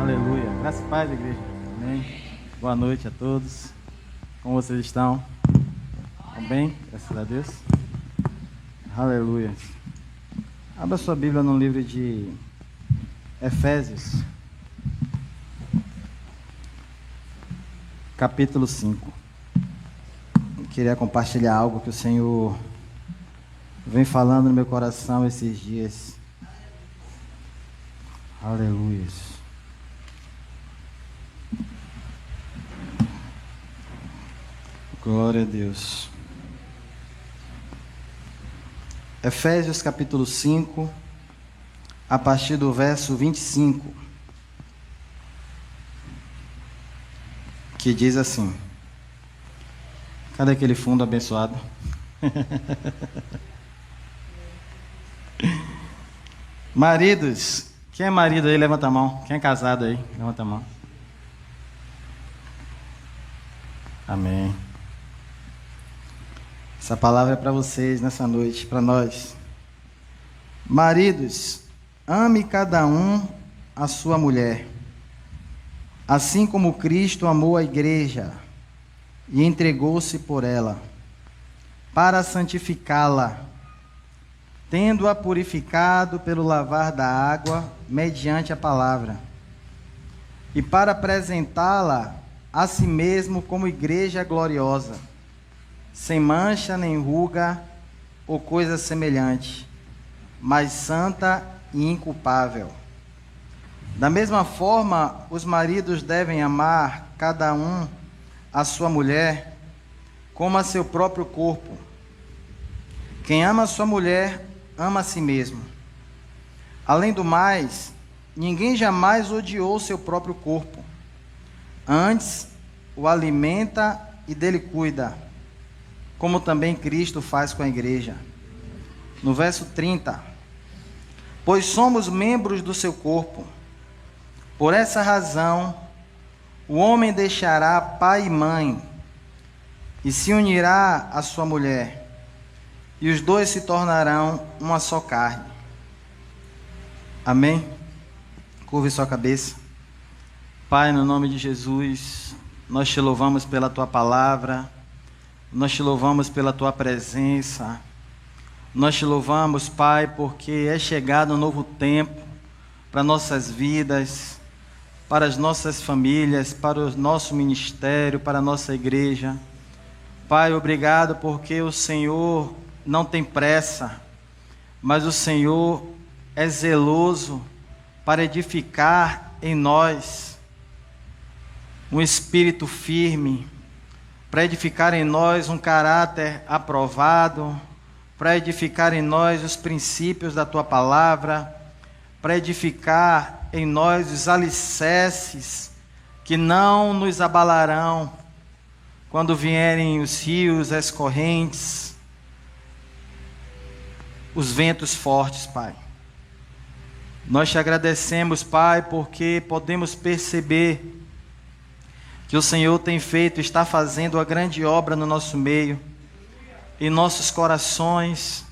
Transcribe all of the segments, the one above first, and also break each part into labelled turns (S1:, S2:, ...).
S1: Aleluia. Graças a paz, igreja. Amém. Boa noite a todos. Como vocês estão? Estão bem? Graças a Deus. Aleluia. Abra sua Bíblia no livro de Efésios, capítulo 5. Eu queria compartilhar algo que o Senhor vem falando no meu coração esses dias. Aleluia. Glória a Deus. Efésios capítulo 5, a partir do verso 25, que diz assim: cadê aquele fundo abençoado? Maridos, quem é marido aí, levanta a mão. Quem é casado aí, levanta a mão. Amém. Essa palavra é para vocês nessa noite, para nós. Maridos, ame cada um a sua mulher, assim como Cristo amou a igreja e entregou-se por ela, para santificá-la, tendo-a purificado pelo lavar da água, mediante a palavra, e para apresentá-la a si mesmo como igreja gloriosa, sem mancha nem ruga ou coisa semelhante, mas santa e inculpável. Da mesma forma, os maridos devem amar cada um a sua mulher como a seu próprio corpo. Quem ama a sua mulher, ama a si mesmo. Além do mais, ninguém jamais odiou seu próprio corpo. Antes, o alimenta e dele cuida, como também Cristo faz com a igreja. No verso 30, pois somos membros do seu corpo. Por essa razão, o homem deixará pai e mãe, e se unirá à sua mulher, e os dois se tornarão uma só carne. Amém? Curve sua cabeça. Pai, no nome de Jesus, nós te louvamos pela tua palavra, nós te louvamos pela tua presença, nós te louvamos, Pai, porque é chegado um novo tempo para nossas vidas, para as nossas famílias, para o nosso ministério, para a nossa igreja. Pai, obrigado porque o Senhor não tem pressa, mas o Senhor é zeloso para edificar em nós um espírito firme, para edificar em nós um caráter aprovado, para edificar em nós os princípios da Tua palavra, para edificar em nós os alicerces que não nos abalarão quando vierem os rios, as correntes, os ventos fortes, Pai. Nós te agradecemos, Pai, porque podemos perceber que o Senhor tem feito, está fazendo a grande obra no nosso meio, em nossos corações,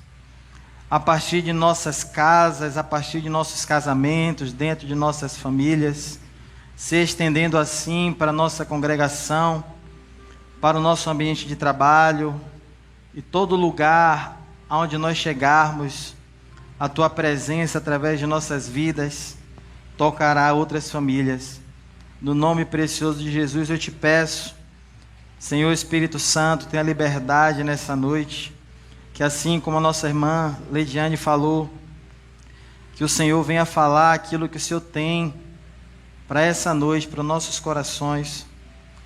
S1: a partir de nossas casas, a partir de nossos casamentos, dentro de nossas famílias, se estendendo assim para a nossa congregação, para o nosso ambiente de trabalho, e todo lugar aonde nós chegarmos, a Tua presença através de nossas vidas tocará outras famílias. No nome precioso de Jesus eu te peço, Senhor Espírito Santo, tenha liberdade nessa noite, que assim como a nossa irmã Leidiane falou, que o Senhor venha falar aquilo que o Senhor tem para essa noite, para os nossos corações,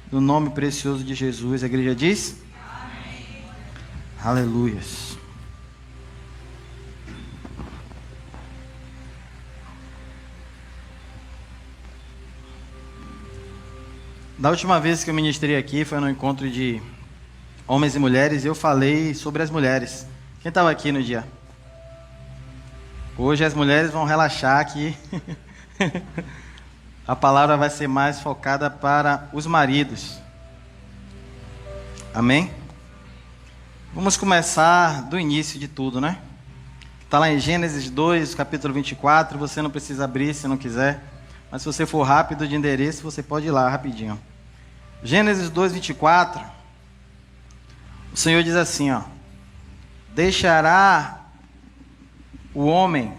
S1: no nome precioso de Jesus. A igreja diz? Amém. Aleluia. Da última vez que eu ministrei aqui, foi no encontro de homens e mulheres, e eu falei sobre as mulheres. Quem estava aqui no dia? Hoje as mulheres vão relaxar aqui. A palavra vai ser mais focada para os maridos. Amém? Vamos começar do início de tudo, né? Está lá em Gênesis 2, capítulo 24, você não precisa abrir se não quiser. mas se você for rápido de endereço, você pode ir lá rapidinho. Gênesis 2:24. O Senhor diz assim, ó: deixará o homem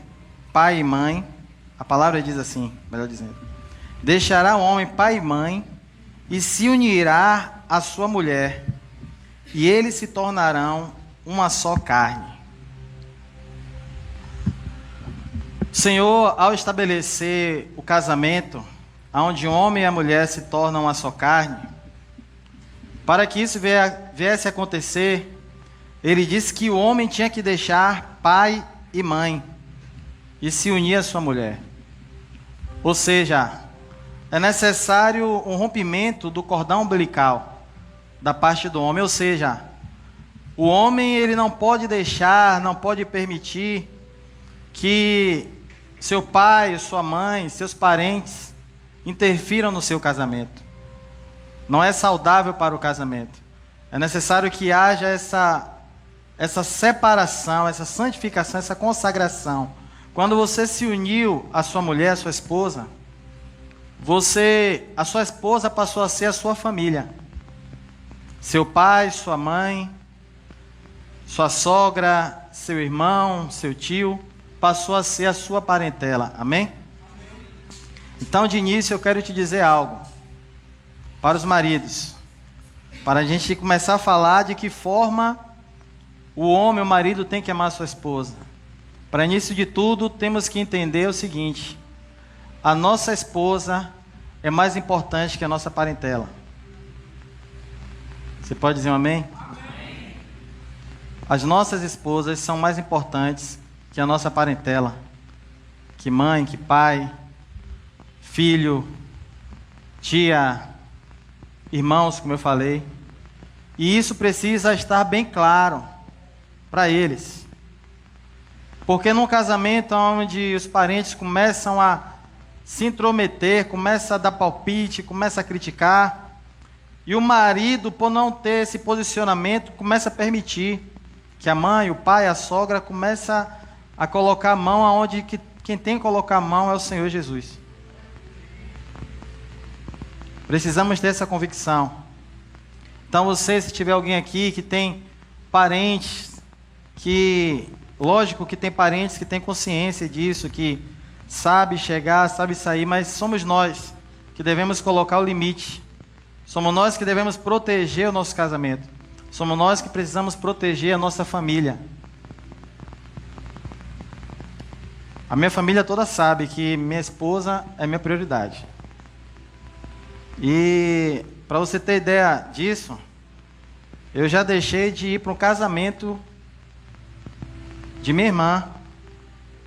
S1: pai e mãe. A palavra diz assim, melhor dizendo: deixará o homem pai e mãe e se unirá à sua mulher, e eles se tornarão uma só carne. O Senhor, ao estabelecer o casamento, onde o homem e a mulher se tornam uma só carne, para que isso viesse a acontecer, Ele disse que o homem tinha que deixar pai e mãe e se unir à sua mulher. Ou seja, é necessário um rompimento do cordão umbilical da parte do homem. Ou seja, o homem ele não pode deixar, não pode permitir que seu pai, sua mãe, seus parentes interfiram no seu casamento. Não é saudável para o casamento. É necessário que haja essa separação, essa santificação, essa consagração. Quando você se uniu à sua mulher, à sua esposa, a sua esposa passou a ser a sua família. Seu pai, sua mãe, sua sogra, seu irmão, seu tio, passou a ser a sua parentela. Amém? Então, de início, eu quero te dizer algo para os maridos, para a gente começar a falar de que forma o homem, o marido, tem que amar a sua esposa. Para início de tudo, temos que entender o seguinte: a nossa esposa é mais importante que a nossa parentela. Você pode dizer um amém? Amém. As nossas esposas são mais importantes que a nossa parentela, que mãe, que pai, filho, tia, irmãos, como eu falei. E isso precisa estar bem claro para eles. Porque num casamento onde os parentes começam a se intrometer, começam a dar palpite, começam a criticar, e o marido, por não ter esse posicionamento, começa a permitir que a mãe, o pai, a sogra começa a colocar a mão aonde quem tem que colocar a mão é o Senhor Jesus. Precisamos ter essa convicção. Então você, se tiver alguém aqui que tem parentes, lógico que tem parentes que têm consciência disso, que sabe chegar, sabe sair, mas somos nós que devemos colocar o limite. Somos nós que devemos proteger o nosso casamento. Somos nós que precisamos proteger a nossa família. A minha família toda sabe que minha esposa é minha prioridade. E para você ter ideia disso, eu já deixei de ir para um casamento de minha irmã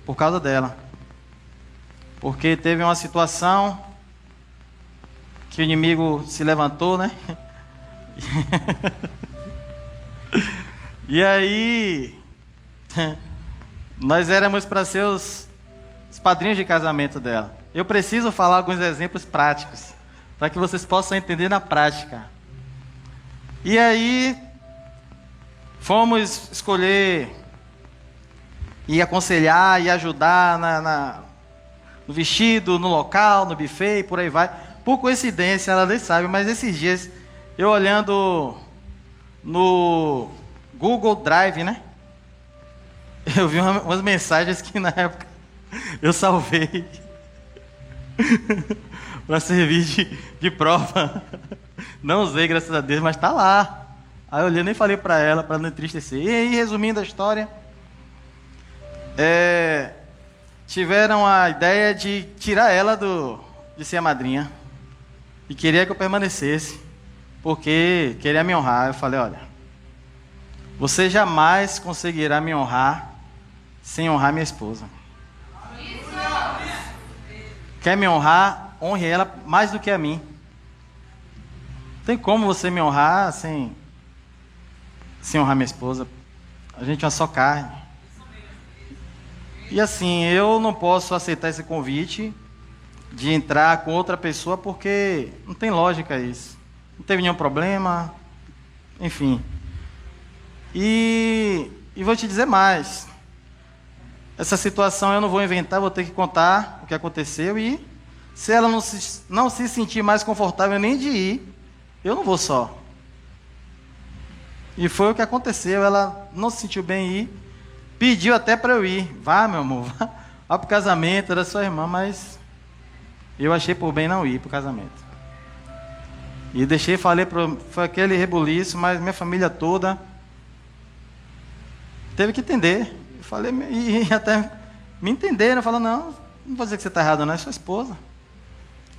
S1: por causa dela. Porque teve uma situação que o inimigo se levantou, né? E aí nós éramos para ser os padrinhos de casamento dela. Eu preciso falar alguns exemplos práticos para que vocês possam entender na prática. E aí fomos escolher e aconselhar e ajudar no vestido, no local, no buffet e por aí vai. Por coincidência, ela nem sabe, mas esses dias eu olhando no Google Drive, né? Eu vi umas mensagens que na época eu salvei para servir de prova. Não usei, graças a Deus, mas tá lá. Aí eu olhei, nem falei para ela, para não entristecer. E aí, resumindo a história, tiveram a ideia de tirar ela de ser a madrinha. E queria que eu permanecesse, porque queria me honrar. Eu falei, olha, você jamais conseguirá me honrar sem honrar minha esposa. Quer me honrar? Honre ela mais do que a mim. Não tem como você me honrar sem honrar minha esposa. A gente é uma só carne. E assim, eu não posso aceitar esse convite de entrar com outra pessoa, porque não tem lógica isso. Não teve nenhum problema, enfim. E vou te dizer mais. Essa situação eu não vou inventar, vou ter que contar o que aconteceu. E Se ela não se sentir mais confortável nem de ir, eu não vou só. E foi o que aconteceu. Ela não se sentiu bem em ir, pediu até para eu ir. Vá, meu amor, vá para o casamento, era sua irmã, mas eu achei por bem não ir para o casamento. E deixei, foi aquele rebuliço, mas minha família toda teve que entender. Eu falei, e até me entenderam, falando, não vou dizer que você está errado, não, é sua esposa.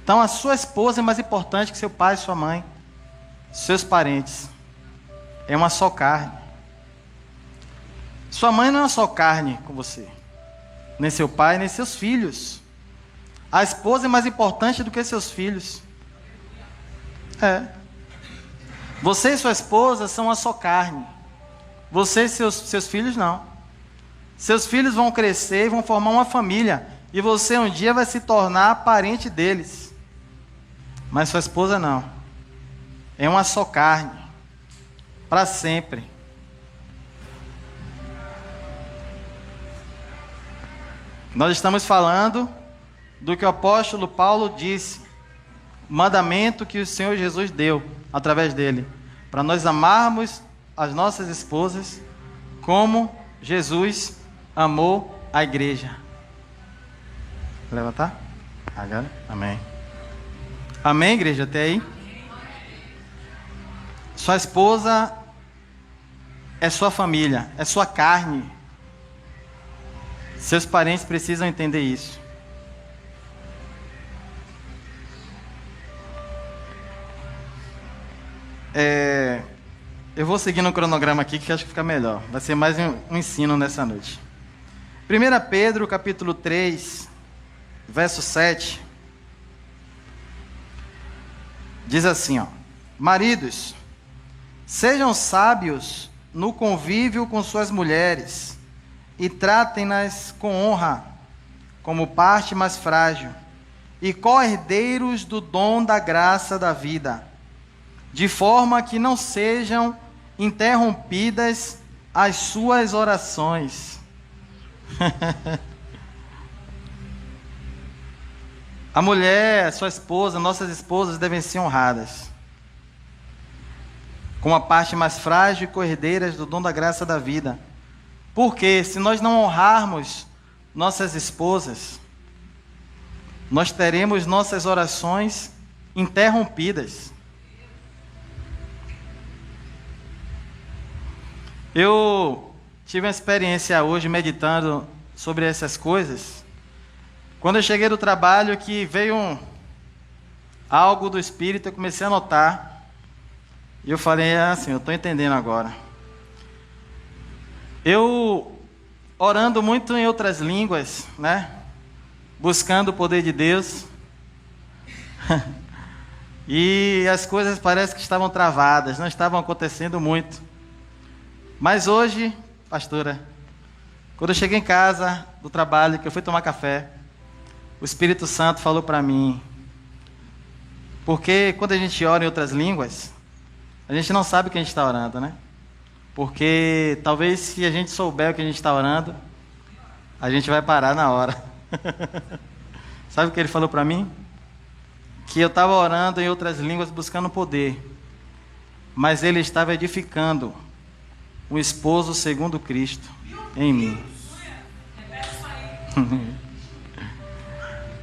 S1: Então a sua esposa é mais importante que seu pai, sua mãe, seus parentes. É uma só carne. Sua mãe não é uma só carne com você, nem seu pai, nem seus filhos. A esposa é mais importante do que seus filhos. Você e sua esposa são uma só carne. Você e seus filhos não. Seus filhos vão crescer e vão formar uma família. E você um dia vai se tornar parente deles. Mas sua esposa não. É uma só carne. Para sempre. Nós estamos falando do que o apóstolo Paulo disse. O mandamento que o Senhor Jesus deu através dele, para nós amarmos as nossas esposas como Jesus amou a igreja. Levantar? Agora? Amém. Amém, igreja? Até aí? Sua esposa é sua família, é sua carne. Seus parentes precisam entender isso. Eu vou seguir no cronograma aqui que acho que fica melhor. Vai ser mais um ensino nessa noite. 1 Pedro capítulo 3, verso 7. Diz assim, maridos, sejam sábios no convívio com suas mulheres e tratem-nas com honra, como parte mais frágil, e co-herdeiros do dom da graça da vida, de forma que não sejam interrompidas as suas orações. A mulher, sua esposa, nossas esposas devem ser honradas, como a parte mais frágil e co-herdeiras do dom da graça da vida. Porque se nós não honrarmos nossas esposas, nós teremos nossas orações interrompidas. Eu tive uma experiência hoje meditando sobre essas coisas. Quando eu cheguei do trabalho, que veio algo do Espírito, eu comecei a notar. E eu falei assim, eu estou entendendo agora. Eu orando muito em outras línguas, né? Buscando o poder de Deus. E as coisas parecem que estavam travadas, não estavam acontecendo muito. Mas hoje, pastora, quando eu cheguei em casa do trabalho, que eu fui tomar café, o Espírito Santo falou para mim, porque quando a gente ora em outras línguas, a gente não sabe o que a gente está orando, né? Porque talvez se a gente souber o que a gente está orando, a gente vai parar na hora. Sabe o que ele falou para mim? Que eu estava orando em outras línguas buscando poder, mas ele estava edificando um esposo segundo Cristo em mim.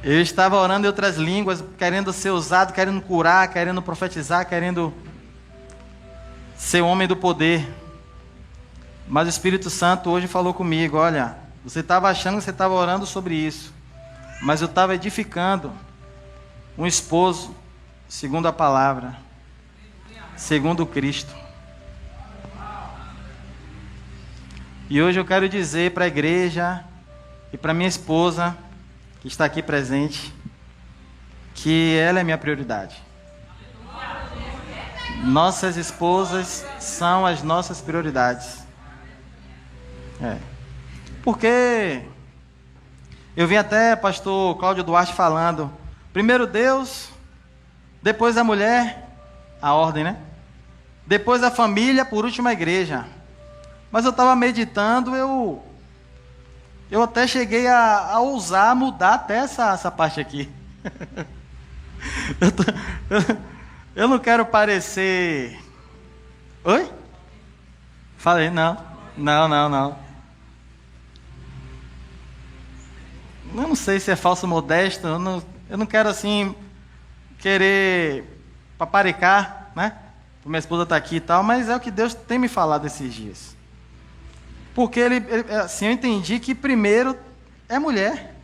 S1: Eu estava orando em outras línguas, querendo ser usado, querendo curar, querendo profetizar, querendo ser homem do poder. Mas o Espírito Santo hoje falou comigo, olha, você estava achando que você estava orando sobre isso, mas eu estava edificando um esposo segundo a palavra, segundo Cristo. E hoje eu quero dizer para a igreja e para minha esposa, que está aqui presente, que ela é minha prioridade. Nossas esposas são as nossas prioridades. Porque eu vi até pastor Cláudio Duarte falando, primeiro Deus, depois a mulher, a ordem, né? Depois a família, por último a igreja. Mas eu estava meditando, eu até cheguei a ousar mudar até essa parte aqui. Eu, tô- eu não quero parecer... Oi? Falei, não. Não. Eu não sei se é falso modesto, eu não quero assim querer paparicar, né? Minha esposa está aqui e tal, mas é o que Deus tem me falado esses dias. Porque assim, eu entendi que primeiro é mulher.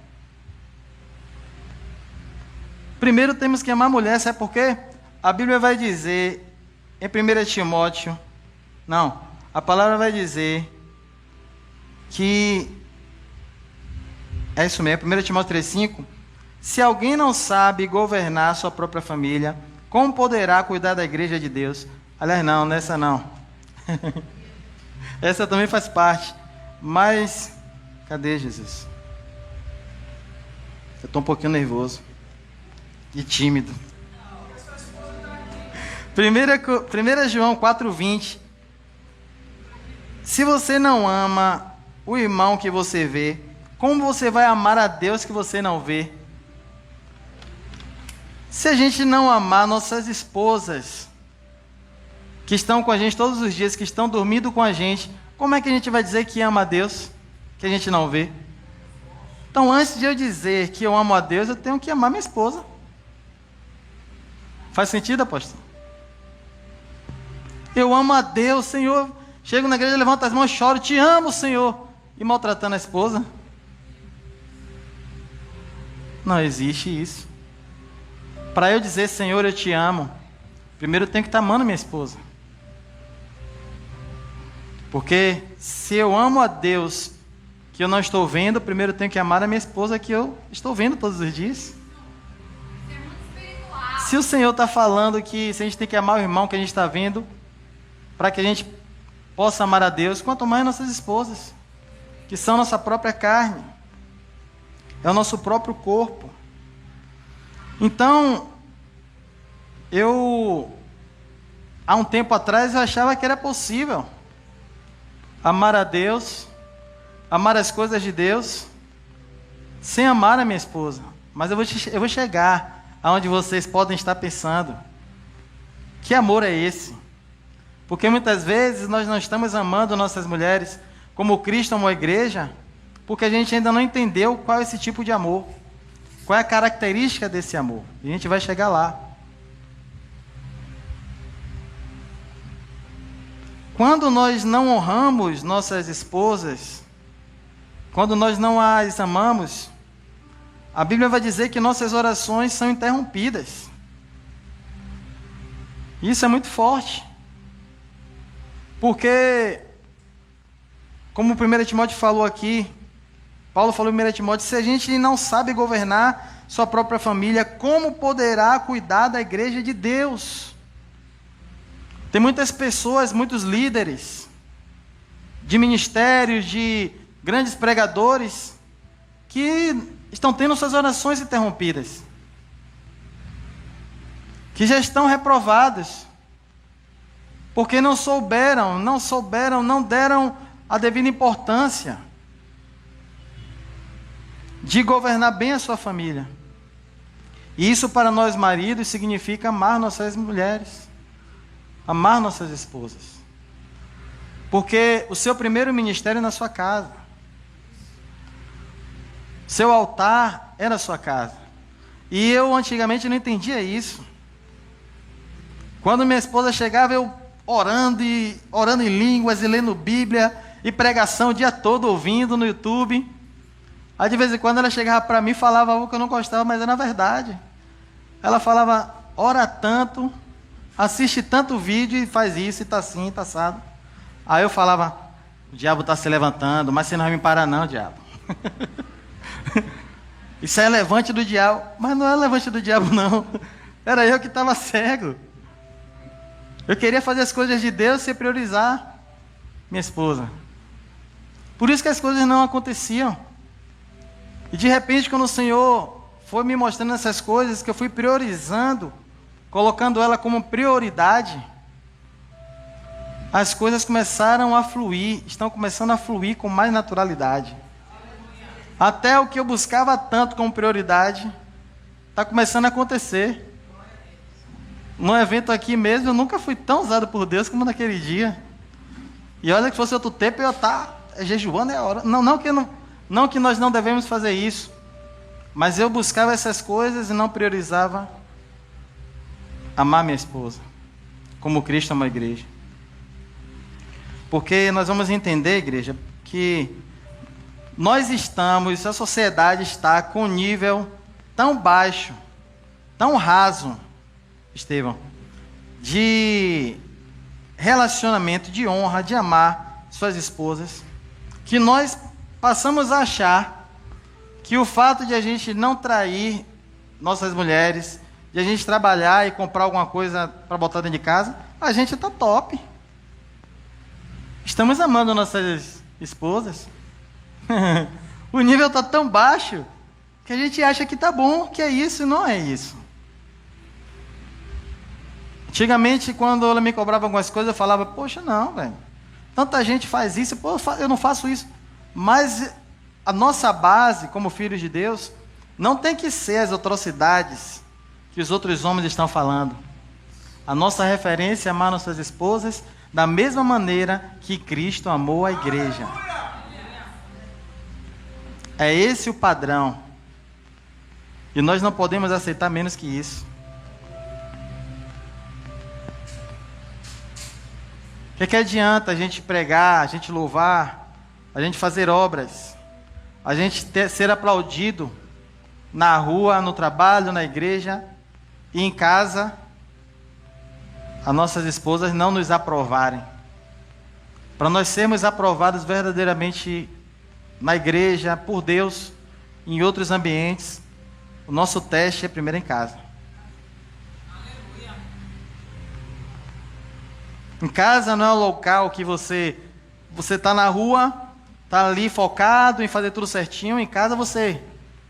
S1: Primeiro temos que amar a mulher, sabe por quê? A Bíblia vai dizer em 1 Timóteo, não, a palavra vai dizer que, é isso mesmo, 1 Timóteo 3,5, se alguém não sabe governar sua própria família, como poderá cuidar da igreja de Deus? Aliás, não, nessa não. Essa também faz parte. Mas, cadê Jesus? Eu estou um pouquinho nervoso e tímido. 1 João 4,20. Se você não ama o irmão que você vê, como você vai amar a Deus que você não vê? Se a gente não amar nossas esposas, que estão com a gente todos os dias, que estão dormindo com a gente, como é que a gente vai dizer que ama a Deus, que a gente não vê? Então, antes de eu dizer que eu amo a Deus, eu tenho que amar minha esposa. Faz sentido, apóstolo? Eu amo a Deus, Senhor. Chego na igreja, levanto as mãos, choro, te amo, Senhor. E maltratando a esposa? Não existe isso. Para eu dizer, Senhor, eu te amo, primeiro eu tenho que estar amando minha esposa. Porque se eu amo a Deus que eu não estou vendo, primeiro eu tenho que amar a minha esposa que eu estou vendo todos os dias. Se o Senhor está falando que se a gente tem que amar o irmão que a gente está vendo, para que a gente possa amar a Deus, quanto mais nossas esposas, que são nossa própria carne, é o nosso próprio corpo. Então, há um tempo atrás, eu achava que era possível amar a Deus, amar as coisas de Deus, sem amar a minha esposa. Mas eu vou chegar aonde vocês podem estar pensando. Que amor é esse? Porque muitas vezes nós não estamos amando nossas mulheres como Cristo amou a igreja, porque a gente ainda não entendeu qual é esse tipo de amor. Qual é a característica desse amor? E a gente vai chegar lá. Quando nós não honramos nossas esposas, quando nós não as amamos, a Bíblia vai dizer que nossas orações são interrompidas. Isso é muito forte. Porque, como o 1 Timóteo falou aqui, Paulo falou em 1 Timóteo, se a gente não sabe governar sua própria família, como poderá cuidar da igreja de Deus? Tem muitas pessoas, muitos líderes de ministérios, de grandes pregadores, que estão tendo suas orações interrompidas, que já estão reprovados, porque não deram a devida importância de governar bem a sua família. E isso para nós maridos significa amar nossas mulheres, amar nossas esposas. Porque o seu primeiro ministério é na sua casa. Seu altar é na sua casa. E eu antigamente não entendia isso. Quando minha esposa chegava, eu orando em línguas e lendo Bíblia e pregação o dia todo ouvindo no YouTube. Aí de vez em quando ela chegava para mim e falava algo que eu não gostava, mas era verdade. Ela falava, ora tanto, assiste tanto vídeo e faz isso, e está assim, está assado. Aí eu falava, o diabo está se levantando, mas você não vai me parar não, diabo. Isso é levante do diabo. Mas não é levante do diabo não. Era eu que estava cego. Eu queria fazer as coisas de Deus sem priorizar minha esposa. Por isso que as coisas não aconteciam. E de repente, quando o Senhor foi me mostrando essas coisas, que eu fui priorizando, colocando ela como prioridade, as coisas começaram a fluir, estão começando a fluir com mais naturalidade. Até o que eu buscava tanto como prioridade, Está começando a acontecer. Num evento aqui mesmo, eu nunca fui tão usado por Deus como naquele dia. E olha que fosse outro tempo, eu ia estar jejuando, é a hora. Não que nós não devemos fazer isso. Mas eu buscava essas coisas e não priorizava amar minha esposa, como Cristo ama a igreja. Porque nós vamos entender, igreja, que a sociedade está com um nível tão baixo, tão raso, Estevão, de relacionamento, de honra, de amar suas esposas, que nós passamos a achar que o fato de a gente não trair nossas mulheres, de a gente trabalhar e comprar alguma coisa para botar dentro de casa, a gente está top. Estamos amando nossas esposas. O nível está tão baixo que a gente acha que está bom, que é isso, e não é isso. Antigamente, quando ela me cobrava algumas coisas, eu falava, poxa, não, velho. Tanta gente faz isso, pô, eu não faço isso. Mas a nossa base, como filhos de Deus, não tem que ser as atrocidades que os outros homens estão falando. A nossa referência é amar nossas esposas da mesma maneira que Cristo amou a igreja. É esse o padrão. E nós não podemos aceitar menos que isso. O que adianta a gente pregar, a gente louvar, a gente fazer obras, a gente ser aplaudido na rua, no trabalho, na igreja e em casa, as nossas esposas não nos aprovarem? Para nós sermos aprovados verdadeiramente na igreja, por Deus, em outros ambientes, o nosso teste é primeiro em casa. Em casa não é o local que você está na rua, está ali focado em fazer tudo certinho. Em casa você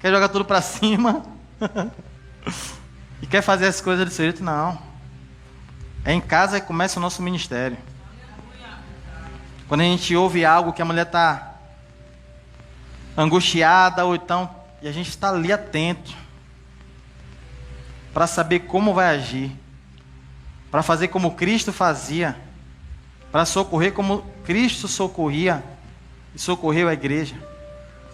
S1: quer jogar tudo para cima e quer fazer as coisas do seu jeito. Não. É em casa que começa o nosso ministério. Quando a gente ouve algo que a mulher está angustiada, ou então, e a gente está ali atento para saber como vai agir, para fazer como Cristo fazia, para socorrer como Cristo socorria e socorreu a igreja,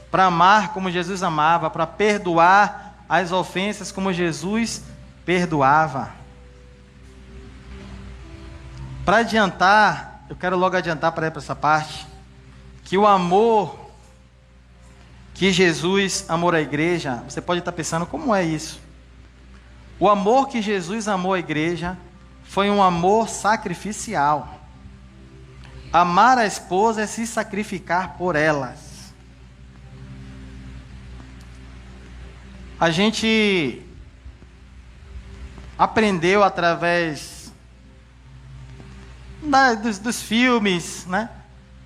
S1: para amar como Jesus amava, para perdoar as ofensas como Jesus perdoava. Para adiantar, eu quero logo adiantar para ir para essa parte, que o amor que Jesus amou a igreja, você pode estar pensando, como é isso? O amor que Jesus amou a igreja foi um amor sacrificial. Amar a esposa é se sacrificar por elas. A gente aprendeu através dos filmes, né?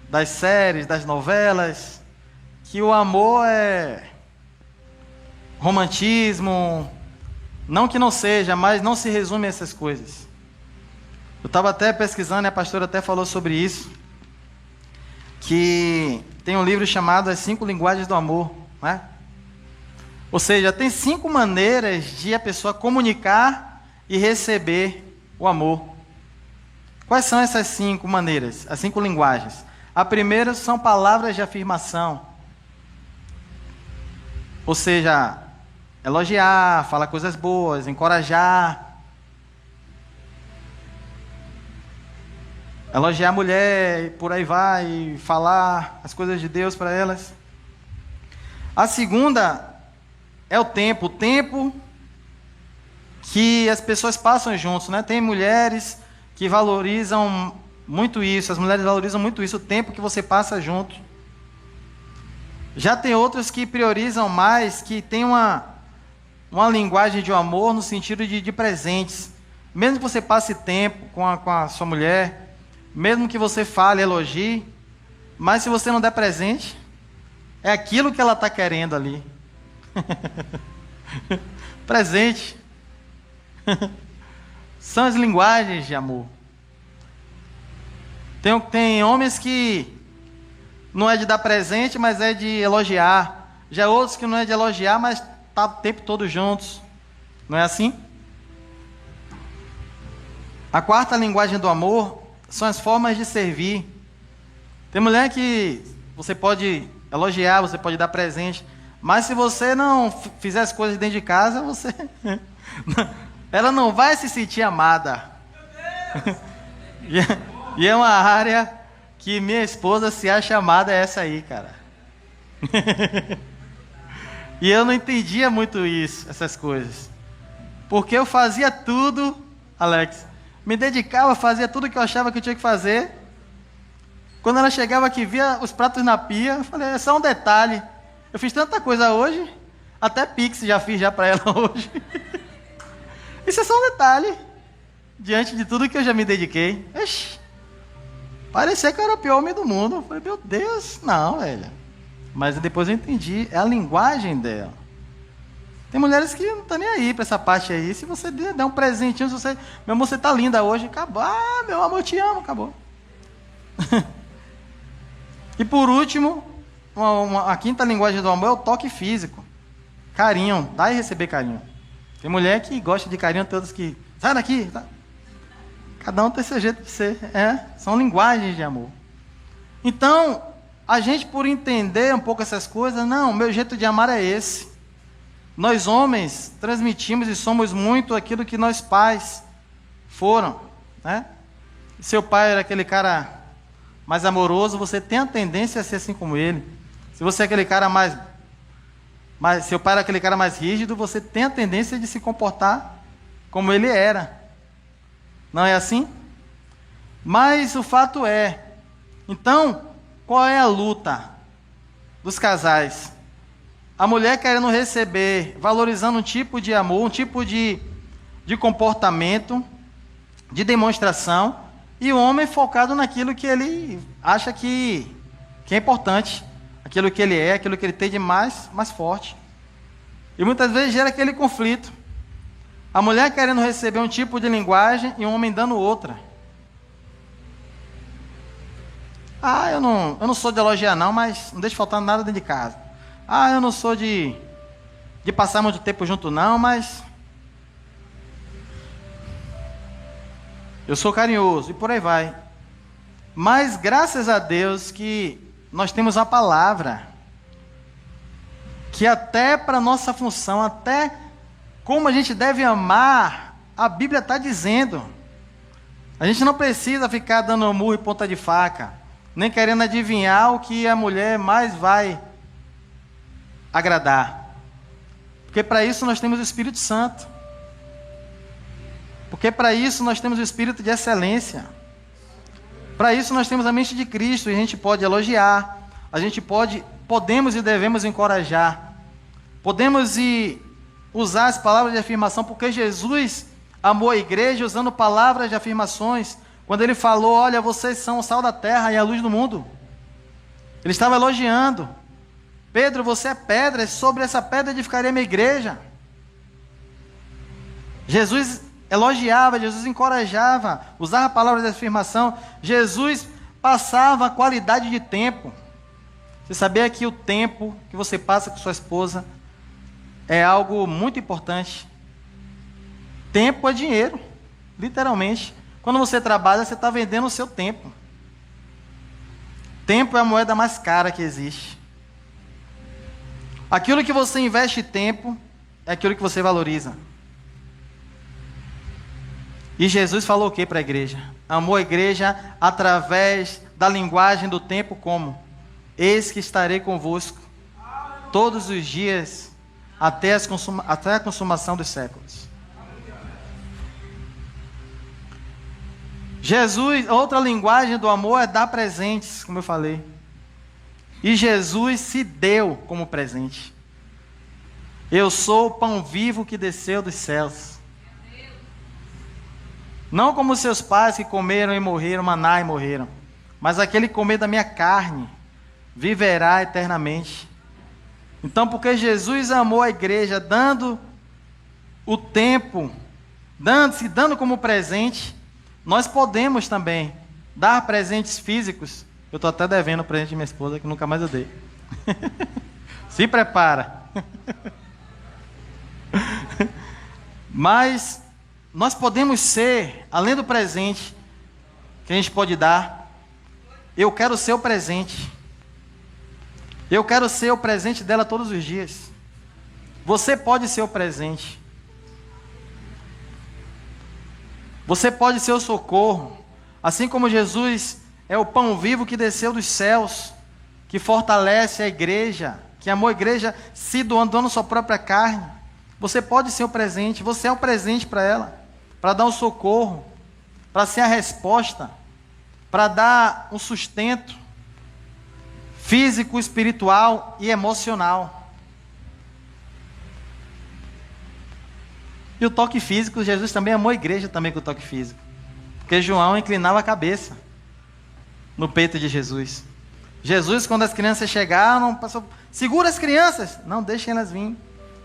S1: Das séries, das novelas, que o amor é romantismo. Não que não seja, mas não se resume a essas coisas. Eu estava até pesquisando, e a pastora até falou sobre isso, que tem um livro chamado As 5 Linguagens do Amor, né? Ou seja, tem 5 maneiras de a pessoa comunicar e receber o amor. Quais são essas 5 maneiras, as 5 linguagens? A primeira são palavras de afirmação. Ou seja, elogiar, falar coisas boas, encorajar. Elogiar a mulher, e por aí vai, e falar as coisas de Deus para elas. A segunda é o tempo que as pessoas passam juntos, né? Tem mulheres que valorizam muito isso, as mulheres valorizam muito isso, o tempo que você passa junto. Já tem outras que priorizam mais, que tem uma linguagem de amor no sentido de presentes. Mesmo que você passe tempo com a sua mulher, mesmo que você fale, elogie, mas se você não der presente, é aquilo que ela está querendo ali. Presente. São as linguagens de amor. Tem homens que não é de dar presente, mas é de elogiar. Já outros que não é de elogiar, mas tá o tempo todo juntos. Não é assim? A quarta linguagem do amor são as formas de servir. Tem mulher que você pode elogiar, você pode dar presente, mas se você não fizer as coisas dentro de casa, ela não vai se sentir amada. E é uma área que minha esposa se acha amada, é essa aí, cara. E eu não entendia muito isso, essas coisas. Porque eu fazia tudo, Alex, me dedicava, fazia tudo que eu achava que eu tinha que fazer. Quando ela chegava aqui, via os pratos na pia, eu falei, é só um detalhe. Eu fiz tanta coisa hoje, até Pix já fiz já para ela hoje. Isso é só um detalhe, diante de tudo que eu já me dediquei. Ixi, parecia que eu era o pior homem do mundo. Eu falei, meu Deus, não, velho. Mas depois eu entendi, é a linguagem dela. Tem mulheres que não estão nem aí para essa parte aí. Se você der um presentinho, se você, meu amor, você está linda hoje, acabou. Ah, meu amor, te amo, acabou. E por último, a quinta linguagem do amor é o toque físico. Carinho, dar e receber carinho. Tem mulher que gosta de carinho, todos que, sai daqui. Tá? Cada um tem seu jeito de ser. São linguagens de amor. Então, a gente por entender um pouco essas coisas, não, meu jeito de amar é esse. Nós homens transmitimos e somos muito aquilo que nós pais foram, né? Seu pai era aquele cara mais amoroso, você tem a tendência a ser assim como ele. Se você é aquele cara mais seu pai era aquele cara mais rígido, você tem a tendência de se comportar como ele era. Não é assim? Mas o fato é, então, qual é a luta dos casais? A mulher querendo receber, valorizando um tipo de amor, um tipo de comportamento, de demonstração, e o homem focado naquilo que ele acha que é importante, aquilo que ele é, aquilo que ele tem de mais forte. E muitas vezes gera aquele conflito. A mulher querendo receber um tipo de linguagem e o homem dando outra. Ah, eu não sou de elogiar não, mas não deixa faltar nada dentro de casa. Ah, eu não sou de passar muito tempo junto não, mas eu sou carinhoso e por aí vai. Mas graças a Deus que nós temos a palavra, que até para nossa função, até como a gente deve amar, a Bíblia está dizendo. A gente não precisa ficar dando murro e ponta de faca, nem querendo adivinhar o que a mulher mais vai agradar. Porque para isso nós temos o Espírito Santo. Porque para isso nós temos o Espírito de excelência. Para isso nós temos a mente de Cristo e a gente pode elogiar, podemos e devemos encorajar. Podemos usar as palavras de afirmação, porque Jesus amou a igreja usando palavras de afirmações. Quando ele falou, olha, vocês são o sal da terra e a luz do mundo. Ele estava elogiando. Pedro, você é pedra, sobre essa pedra edificarei a minha igreja. Jesus elogiava, Jesus encorajava, usava palavras de afirmação. Jesus passava qualidade de tempo. Você sabia que o tempo que você passa com sua esposa é algo muito importante? Tempo é dinheiro, literalmente. Quando você trabalha, você está vendendo o seu tempo. Tempo é a moeda mais cara que existe. Aquilo que você investe tempo é aquilo que você valoriza. E Jesus falou o que para a igreja? Amou a igreja através da linguagem do tempo como? Eis que estarei convosco todos os dias até a consumação dos séculos. Jesus, outra linguagem do amor é dar presentes, como eu falei. E Jesus se deu como presente. Eu sou o pão vivo que desceu dos céus. Não como seus pais que comeram e morreram, maná e morreram. Mas aquele que comer da minha carne, viverá eternamente. Então, porque Jesus amou a igreja, dando o tempo, dando como presente, nós podemos também dar presentes físicos. Eu estou até devendo o presente de minha esposa, que nunca mais eu dei. Se prepara. Mas nós podemos ser, além do presente que a gente pode dar, eu quero ser o presente. Eu quero ser o presente dela todos os dias. Você pode ser o presente. Você pode ser o socorro. Assim como Jesus é o pão vivo que desceu dos céus, que fortalece a igreja, que amou a igreja se doando sua própria carne. Você pode ser o presente. Você é o presente para ela, para dar o socorro, para ser a resposta, para dar um sustento físico, espiritual e emocional. E o toque físico, Jesus também amou a igreja também com o toque físico. Porque João inclinava a cabeça no peito de Jesus. Jesus, quando as crianças chegaram, passou, segura as crianças. Não, deixem elas vir.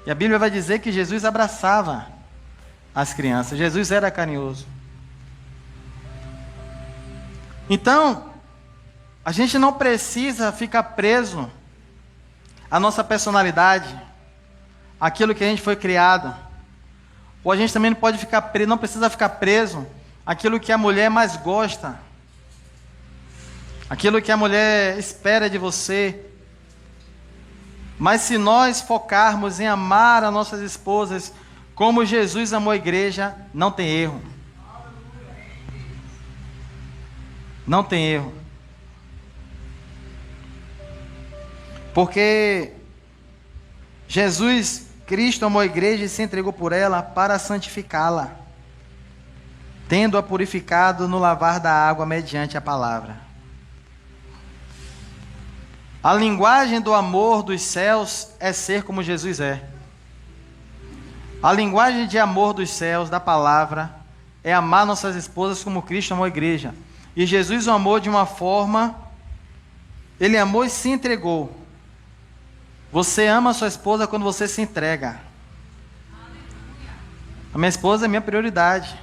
S1: E a Bíblia vai dizer que Jesus abraçava as crianças. Jesus era carinhoso. Então, a gente não precisa ficar preso à nossa personalidade, àquilo que a gente foi criado. Ou a gente também não pode ficar preso, não precisa ficar preso àquilo que a mulher mais gosta, aquilo que a mulher espera de você. Mas se nós focarmos em amar as nossas esposas como Jesus amou a igreja, não tem erro. Não tem erro. Porque Jesus Cristo amou a igreja e se entregou por ela para santificá-la, tendo-a purificado no lavar da água mediante a palavra. A linguagem do amor dos céus é ser como Jesus é. A linguagem de amor dos céus, da palavra, é amar nossas esposas como Cristo amou a igreja. E Jesus o amou de uma forma, ele amou e se entregou. Você ama a sua esposa quando você se entrega. A minha esposa é minha prioridade.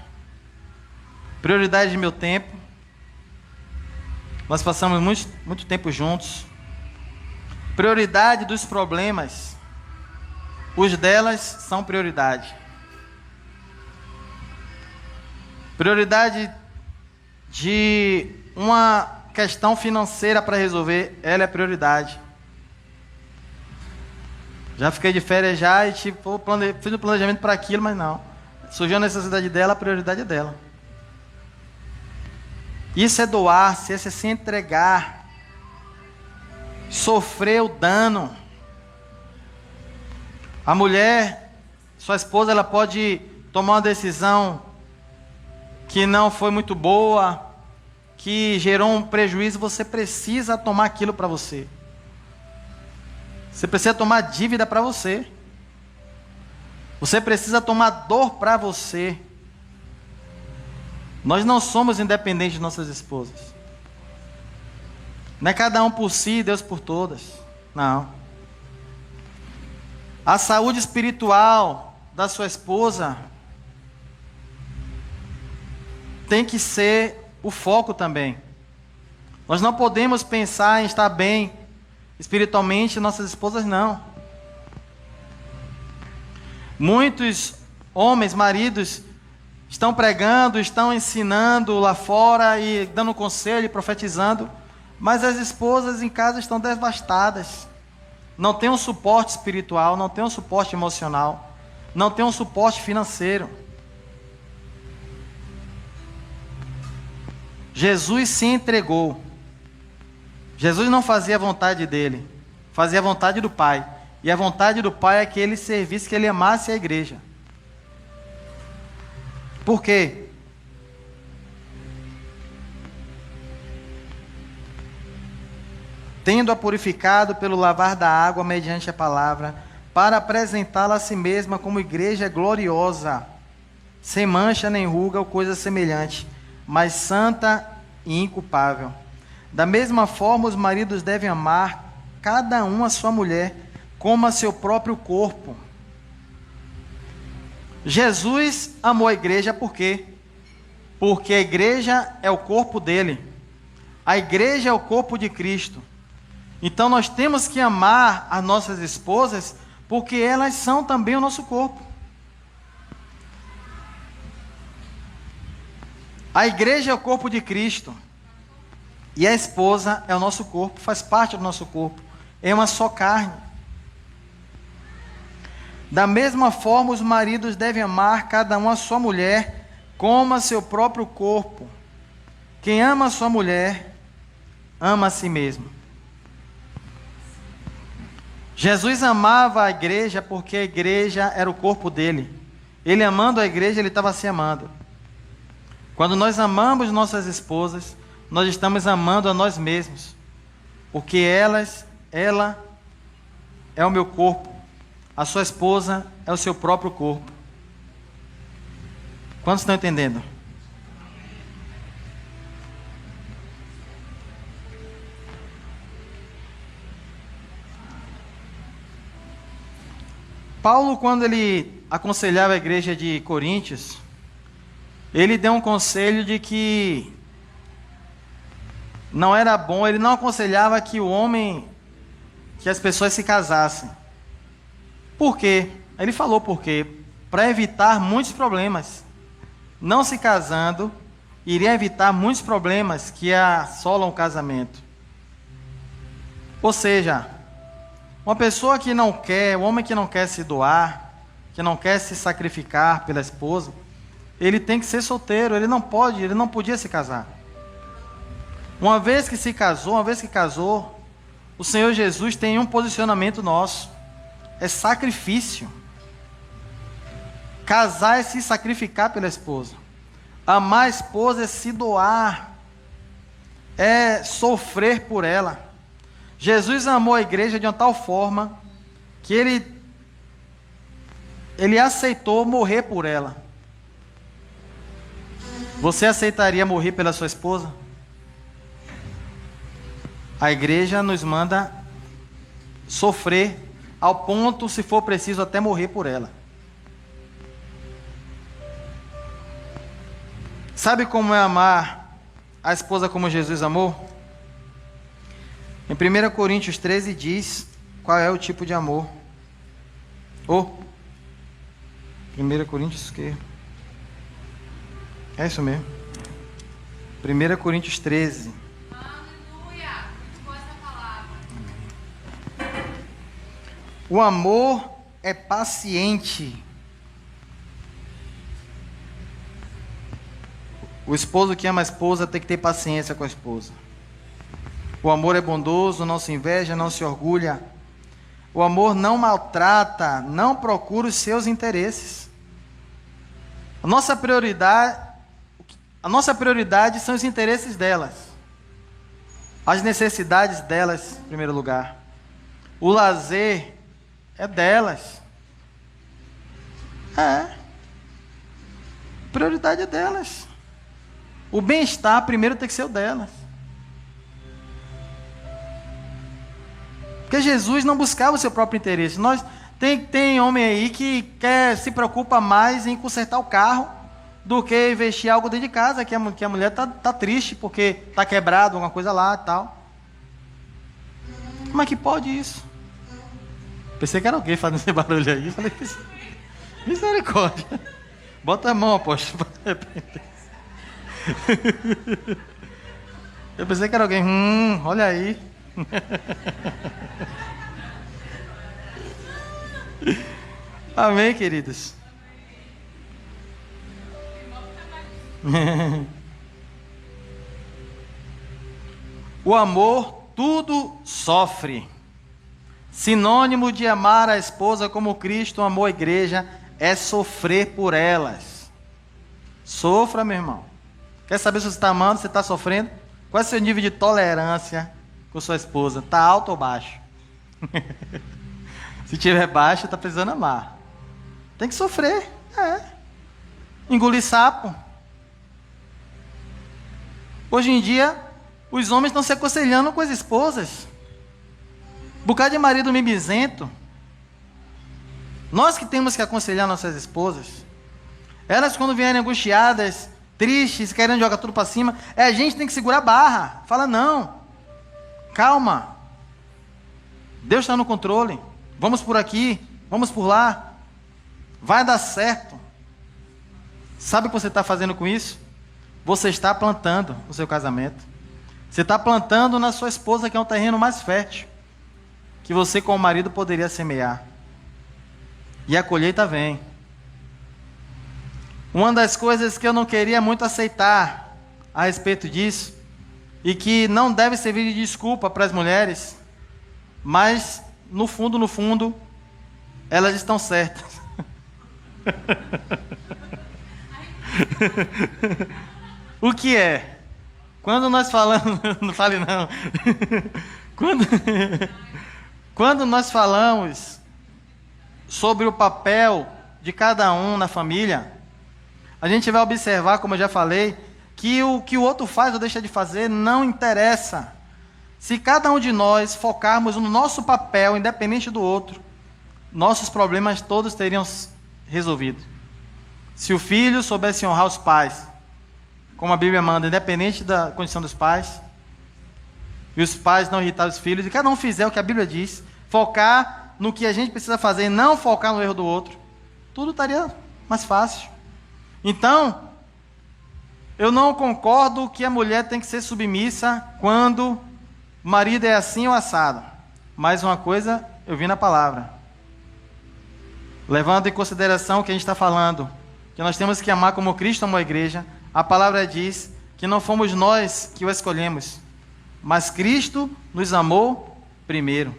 S1: Prioridade de meu tempo. Nós passamos muito tempo juntos. Prioridade dos problemas. Os delas são prioridade. Prioridade de uma questão financeira para resolver, ela é prioridade. Já fiquei de férias já e fiz o planejamento para aquilo, mas não. Surgiu a necessidade dela, a prioridade é dela. Isso é doar-se, isso é se entregar. Sofrer o dano. A mulher, sua esposa, ela pode tomar uma decisão que não foi muito boa, que gerou um prejuízo, você precisa tomar aquilo para você. Você precisa tomar dívida para você. Você precisa tomar dor para você. Nós não somos independentes de nossas esposas. Não é cada um por si, Deus por todas. Não. A saúde espiritual da sua esposa tem que ser o foco também. Nós não podemos pensar em estar bem espiritualmente, nossas esposas não. Muitos homens, maridos, estão pregando, estão ensinando lá fora e dando conselho, profetizando, mas as esposas em casa estão devastadas. Não tem um suporte espiritual, não tem um suporte emocional, não tem um suporte financeiro. Jesus se entregou. Jesus não fazia a vontade dele, fazia a vontade do Pai. E a vontade do Pai é que ele servisse, que ele amasse a igreja. Por quê? Tendo-a purificado pelo lavar da água mediante a palavra, para apresentá-la a si mesma como igreja gloriosa, sem mancha nem ruga ou coisa semelhante, mas santa e inculpável. Da mesma forma, os maridos devem amar cada um a sua mulher como a seu próprio corpo. Jesus amou a igreja por quê? Porque a igreja é o corpo dele. A igreja é o corpo de Cristo. Então nós temos que amar as nossas esposas porque elas são também o nosso corpo. A igreja é o corpo de Cristo. E a esposa é o nosso corpo, faz parte do nosso corpo. É uma só carne. Da mesma forma, os maridos devem amar cada um a sua mulher como a seu próprio corpo. Quem ama a sua mulher, ama a si mesmo. Jesus amava a igreja porque a igreja era o corpo dele. Ele amando a igreja, ele estava se amando. Quando nós amamos nossas esposas, nós estamos amando a nós mesmos. Porque ela é o meu corpo. A sua esposa é o seu próprio corpo. Quantos estão entendendo? Paulo, quando ele aconselhava a igreja de Coríntios, ele deu um conselho de que não era bom, ele não aconselhava que que as pessoas se casassem. Por quê? Ele falou por quê? Para evitar muitos problemas. Não se casando, iria evitar muitos problemas que assolam o casamento. Ou seja, uma pessoa que não quer, um homem que não quer se doar, que não quer se sacrificar pela esposa, ele tem que ser solteiro, ele não podia se casar. Uma vez que se casou, o Senhor Jesus tem um posicionamento nosso, é sacrifício. Casar é se sacrificar pela esposa. Amar a esposa é se doar, é sofrer por ela. Jesus amou a igreja de uma tal forma que ele aceitou morrer por ela. Você aceitaria morrer pela sua esposa? A igreja nos manda sofrer ao ponto, se for preciso, até morrer por ela. Sabe como é amar a esposa como Jesus amou? Em 1 Coríntios 13 diz qual é o tipo de amor. 1 Coríntios que? É isso mesmo. 1 Coríntios 13.
S2: Aleluia! Com essa palavra.
S1: O amor é paciente. O esposo que ama a esposa tem que ter paciência com a esposa. O amor é bondoso, não se inveja, não se orgulha. O amor não maltrata, não procura os seus interesses. A nossa prioridade são os interesses delas. As necessidades delas, em primeiro lugar. O lazer é delas. A prioridade é delas. O bem-estar primeiro tem que ser o delas. Porque Jesus não buscava o seu próprio interesse. Tem homem aí que se preocupa mais em consertar o carro do que investir algo dentro de casa, que a mulher tá triste porque está quebrado, alguma coisa lá e tal. Como é que pode isso? Pensei que era alguém fazendo esse barulho aí. Falei, misericórdia. Bota a mão, apóstolo. Eu pensei que era alguém. Olha aí. Amém, queridos? O amor tudo sofre. Sinônimo de amar a esposa como Cristo amou a igreja é sofrer por elas. Sofra, meu irmão. Quer saber se você está amando, se está sofrendo? Qual é o seu nível de tolerância com sua esposa? Está alto ou baixo? Se tiver baixo, está precisando amar. Tem que sofrer. Engolir sapo. Hoje em dia, os homens estão se aconselhando com as esposas. Bocado de marido mimizento. Nós que temos que aconselhar nossas esposas. Elas, quando vierem angustiadas, tristes, querendo jogar tudo para cima, a gente tem que segurar a barra. Fala, não. Calma. Deus está no controle. Vamos por aqui, vamos por lá. Vai dar certo. Sabe o que você está fazendo com isso? você está plantando o seu casamento. Você está plantando na sua esposa, que é um terreno mais fértil, que você como marido poderia semear. E a colheita vem. Uma das coisas que eu não queria muito aceitar a respeito disso, e que não deve servir de desculpa para as mulheres, mas no fundo, elas estão certas. O que é? Quando nós falamos, não fale não. Quando nós falamos sobre o papel de cada um na família, a gente vai observar, como eu já falei, que o que o outro faz ou deixa de fazer não interessa. Se cada um de nós focarmos no nosso papel, independente do outro, nossos problemas todos teriam resolvido. Se o filho soubesse honrar os pais, como a Bíblia manda, independente da condição dos pais, e os pais não irritar os filhos, e cada um fizer o que a Bíblia diz, focar no que a gente precisa fazer e não focar no erro do outro, tudo estaria mais fácil. Então, eu não concordo que a mulher tem que ser submissa quando o marido é assim ou assado. Mais uma coisa eu vi na palavra. Levando em consideração o que a gente está falando, que nós temos que amar como Cristo amou a igreja, a palavra diz que não fomos nós que o escolhemos, mas Cristo nos amou primeiro.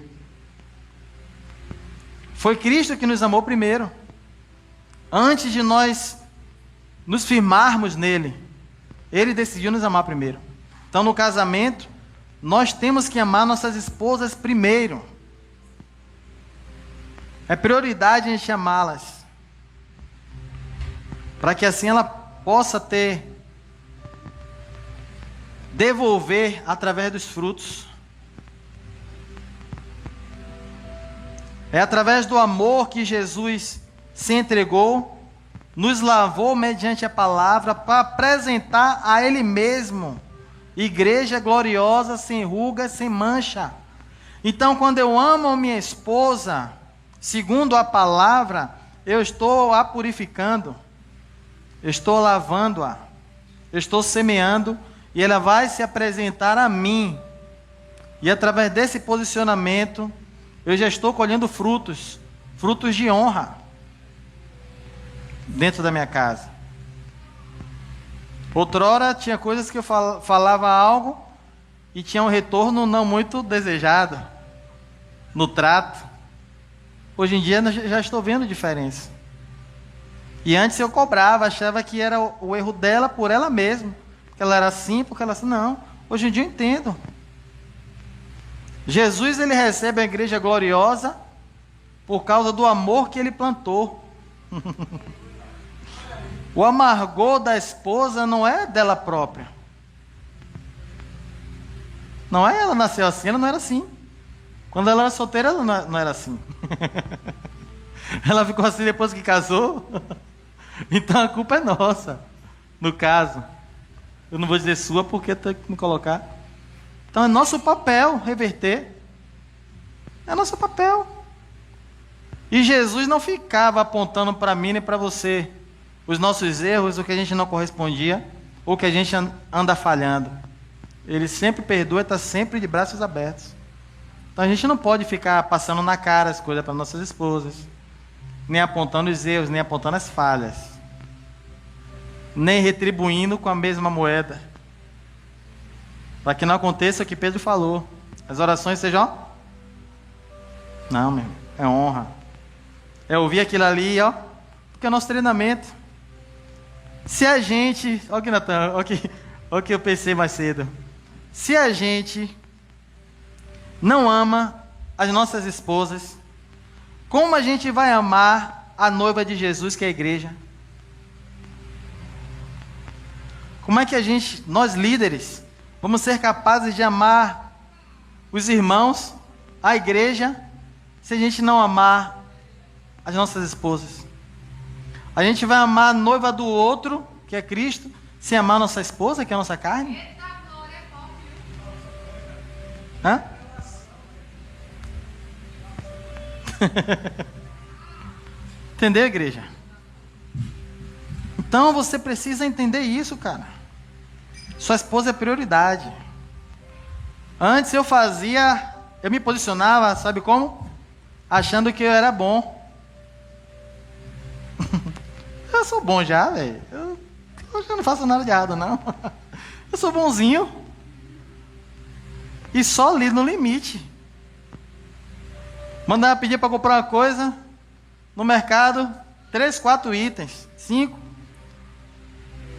S1: Foi Cristo que nos amou primeiro. Antes de nós nos firmarmos nele, ele decidiu nos amar primeiro. Então, no casamento, nós temos que amar nossas esposas primeiro. É prioridade a gente amá-las, para que assim ela possa devolver através dos frutos. É através do amor que Jesus se entregou, nos lavou mediante a palavra para apresentar a Ele mesmo, igreja gloriosa, sem rugas, sem mancha. Então, quando eu amo a minha esposa, segundo a palavra, eu estou a purificando, eu estou lavando-a, eu estou semeando, e ela vai se apresentar a mim. E através desse posicionamento, eu já estou colhendo frutos de honra dentro da minha casa. Outrora tinha coisas que eu falava algo e tinha um retorno não muito desejado no trato. Hoje em dia já estou vendo diferença. E antes eu cobrava, achava que era o erro dela por ela mesma, porque ela era assim, porque ela assim. Não, hoje em dia eu entendo. Jesus, ele recebe a igreja gloriosa por causa do amor que ele plantou. O amargor da esposa não é dela própria. Não é ela nasceu assim, ela não era assim. Quando ela era solteira, ela não era assim. Ela ficou assim depois que casou. Então a culpa é nossa, no caso. Eu não vou dizer sua porque tem que me colocar. Então é nosso papel reverter. É nosso papel. E Jesus não ficava apontando para mim nem para você os nossos erros, o que a gente não correspondia, ou que a gente anda falhando. Ele sempre perdoa e está sempre de braços abertos. Então a gente não pode ficar passando na cara as coisas para nossas esposas, nem apontando os erros, nem apontando as falhas, nem retribuindo com a mesma moeda, para que não aconteça o que Pedro falou. As orações sejam... Não, meu irmão, é honra. É ouvir aquilo ali, ó, porque é o nosso treinamento. Se a gente... Olha aqui, Natan, olha o que eu pensei mais cedo. Se a gente não ama as nossas esposas, como a gente vai amar a noiva de Jesus, que é a igreja? Como é que nós líderes, vamos ser capazes de amar os irmãos, a igreja, se a gente não amar as nossas esposas? A gente vai amar a noiva do outro, que é Cristo, sem amar a nossa esposa, que é a nossa carne? Hã? Entendeu, igreja? Então você precisa entender isso, cara. Sua esposa é prioridade. Antes eu me posicionava, sabe como? Achando que eu era bom. Eu sou bom já, velho. Eu não faço nada de errado, não. Eu sou bonzinho. E só ali no limite. Mandava pedir para comprar uma coisa no mercado, 3, 4 itens, 5.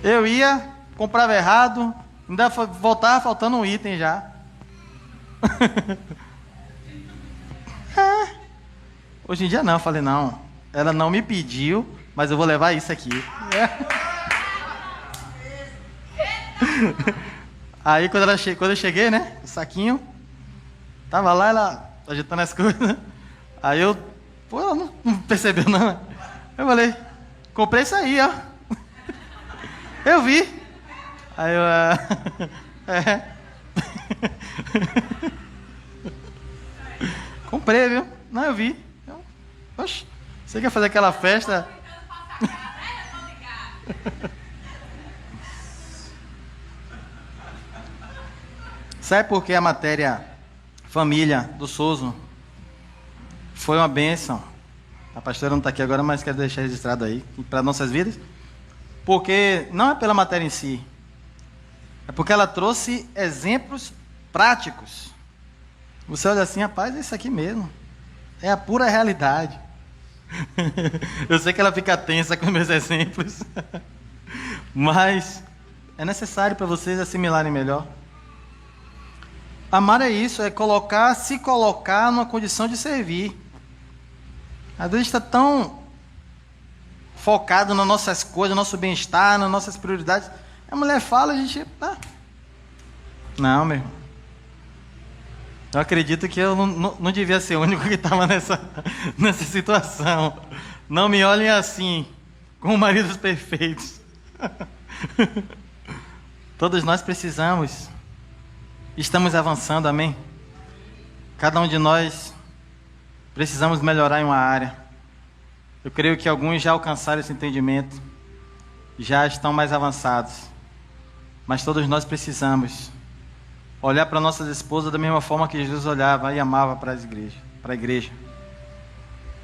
S1: Eu ia, comprava errado, ainda voltava faltando um item já. Hoje em dia não, eu falei, não, ela não me pediu, mas eu vou levar isso aqui. Aí quando eu cheguei, né, o saquinho, tava lá, ela agitando as coisas. Aí ela não percebeu não. Eu falei, comprei isso aí, ó. Eu vi. Aí eu, comprei, viu? Não, eu vi. Oxe, você quer fazer aquela festa? Sabe por que a matéria família do Souza foi uma bênção? A pastora não está aqui agora, mas quero deixar registrado aí, para nossas vidas. Porque não é pela matéria em si, é porque ela trouxe exemplos práticos. Você olha assim, rapaz, é isso aqui mesmo. É a pura realidade. Eu sei que ela fica tensa com meus exemplos, mas é necessário para vocês assimilarem melhor. Amar é isso, é se colocar numa condição de servir. Às vezes está tão focado nas nossas coisas, no nosso bem-estar, nas nossas prioridades. A mulher fala, a gente... Não, meu irmão. Eu acredito que eu não devia ser o único que estava nessa situação. Não me olhem assim, como maridos perfeitos. Todos nós precisamos. Estamos avançando, amém? Cada um de nós precisamos melhorar em uma área. Eu creio que alguns já alcançaram esse entendimento, já estão mais avançados. Mas todos nós precisamos olhar para nossas esposas da mesma forma que Jesus olhava e amava para a igreja.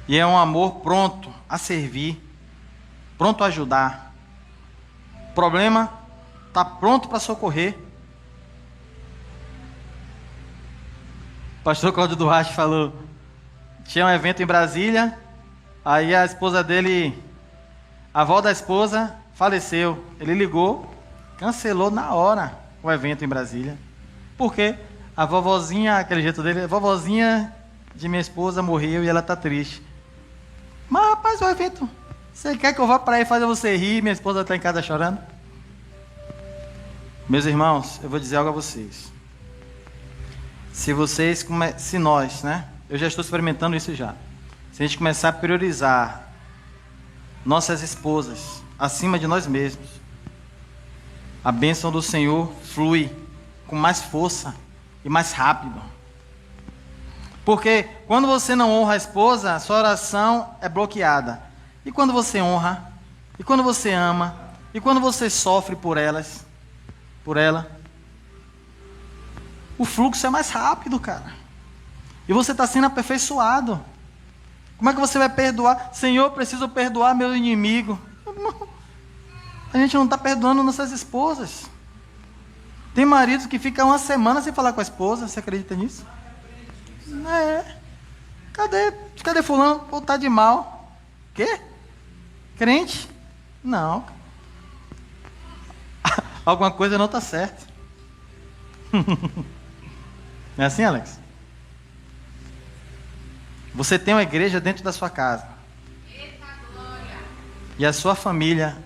S1: E é um amor pronto a servir, pronto a ajudar. O problema está pronto para socorrer. O pastor Cláudio Duarte falou, tinha um evento em Brasília, aí a esposa dele, a avó da esposa, faleceu. Ele ligou, cancelou na hora o evento em Brasília. Por quê? A vovozinha, aquele jeito dele, a vovozinha de minha esposa morreu e ela está triste. Mas rapaz, o evento, você quer que eu vá para aí fazer você rir, minha esposa está em casa chorando? Meus irmãos, eu vou dizer algo a vocês. Se nós, né? Eu já estou experimentando isso já. Se a gente começar a priorizar nossas esposas acima de nós mesmos, a bênção do Senhor flui com mais força e mais rápido. Porque quando você não honra a esposa, a sua oração é bloqueada. E quando você honra, e quando você ama, e quando você sofre por ela, o fluxo é mais rápido, cara. E você está sendo aperfeiçoado. Como é que você vai perdoar? Senhor, preciso perdoar meu inimigo. A gente não está perdoando nossas esposas. Tem maridos que ficam uma semana sem falar com a esposa. Você acredita nisso? Cadê fulano? Pô, tá de mal. Quê? Crente? Não. Alguma coisa não está certa. Não é assim, Alex? Você tem uma igreja dentro da sua casa.
S2: Eita glória!
S1: E a sua família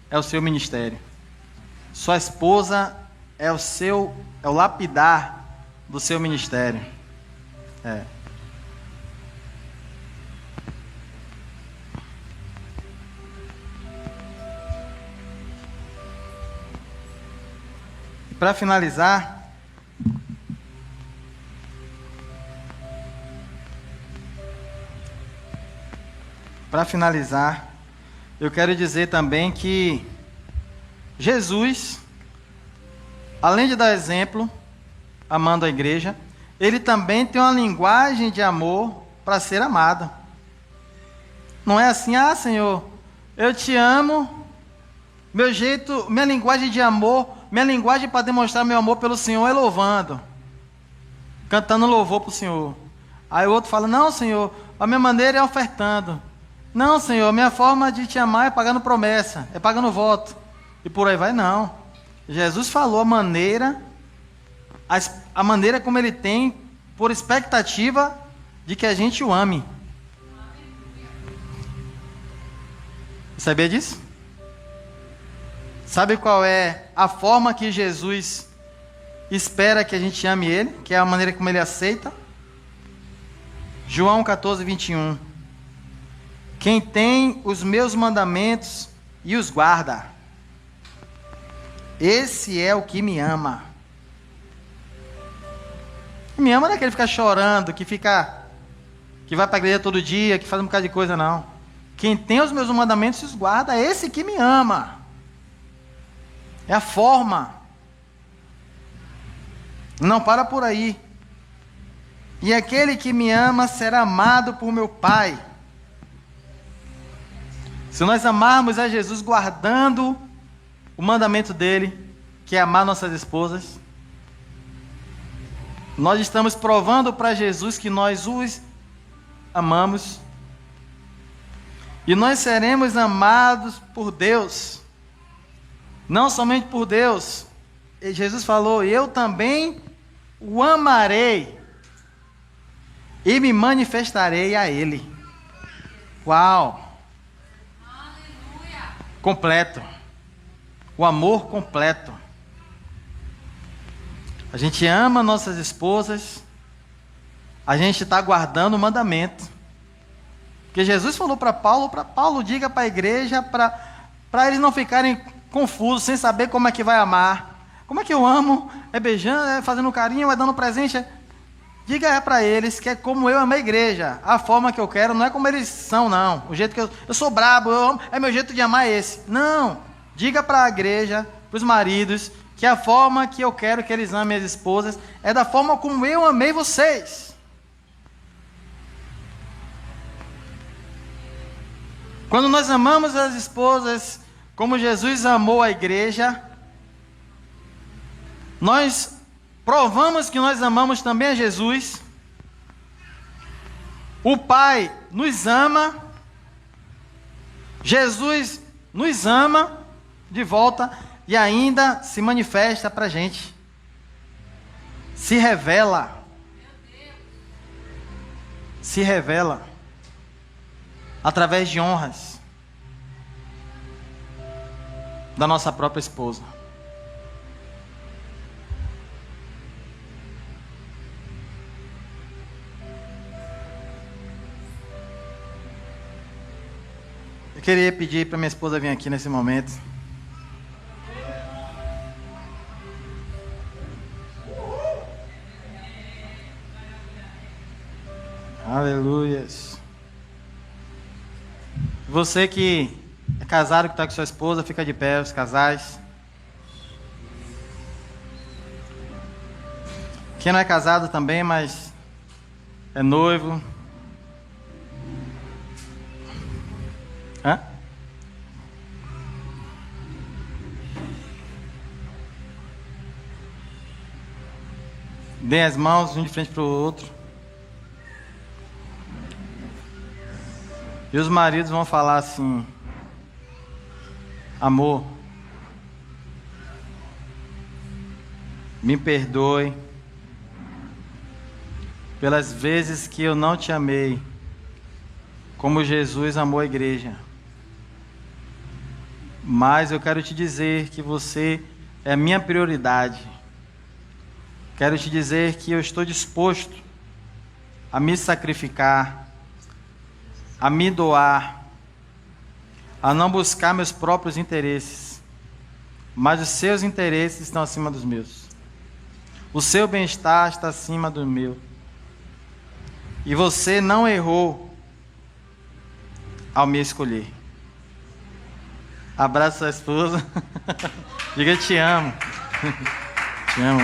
S1: é o seu ministério. Sua esposa é o lapidar do seu ministério. Para finalizar, eu quero dizer também que Jesus, além de dar exemplo, amando a igreja, ele também tem uma linguagem de amor para ser amado. Não é assim, Senhor, eu te amo, meu jeito, minha linguagem de amor, minha linguagem para demonstrar meu amor pelo Senhor é louvando, cantando louvor para o Senhor. Aí o outro fala, não, Senhor, a minha maneira é ofertando. Não, Senhor, a minha forma de te amar é pagando promessa, é pagando voto. E por aí vai, não. Jesus falou a maneira como ele tem por expectativa de que a gente o ame. Sabia disso? Sabe qual é a forma que Jesus espera que a gente ame ele? Que é a maneira como ele aceita? João 14, 21. Quem tem os meus mandamentos e os guarda, esse é o que me ama. Me ama não é aquele que fica chorando, que vai para a igreja todo dia, que faz um bocado de coisa, não. Quem tem os meus mandamentos e os guarda, é esse que me ama. É a forma. Não para por aí. E aquele que me ama será amado por meu Pai. Se nós amarmos a Jesus guardando o mandamento dele, que é amar nossas esposas, nós estamos provando para Jesus que nós os amamos. E nós seremos amados por Deus. Não somente por Deus. E Jesus falou, eu também o amarei e me manifestarei a ele. Uau!
S2: Aleluia.
S1: Completo. O amor completo. A gente ama nossas esposas. A gente está guardando o mandamento. Porque Jesus falou para Paulo, diga para a igreja, para eles não ficarem confusos, sem saber como é que vai amar. Como é que eu amo? É beijando, é fazendo carinho, é dando presente? Diga para eles que é como eu amo a igreja. A forma que eu quero não é como eles são, não. O jeito que eu sou brabo, eu amo, é meu jeito de amar esse. Não. Diga para a igreja, para os maridos, que a forma que eu quero que eles amem as esposas é da forma como eu amei vocês. Quando nós amamos as esposas como Jesus amou a igreja, nós provamos que nós amamos também a Jesus. O Pai nos ama, Jesus nos ama de volta e ainda se manifesta para a gente, se revela, através de honras da nossa própria esposa. Eu queria pedir para minha esposa vir aqui nesse momento. Aleluias. Você que é casado, que está com sua esposa, fica de pé, os casais. Quem não é casado também, mas é noivo. Hã? Deem as mãos um de frente para o outro. E os maridos vão falar assim: amor, me perdoe pelas vezes que eu não te amei como Jesus amou a igreja. Mas eu quero te dizer que você é a minha prioridade. Quero te dizer que eu estou disposto a me sacrificar, a me doar, a não buscar meus próprios interesses, mas os seus interesses estão acima dos meus. O seu bem-estar está acima do meu. E você não errou ao me escolher. Abraça sua esposa. Diga: te amo. Te amo.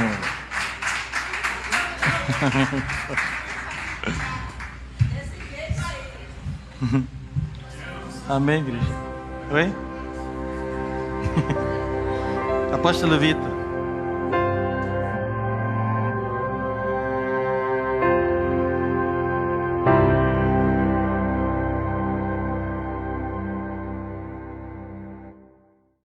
S1: Amém, igreja. Oi? Apóstolo Vitor.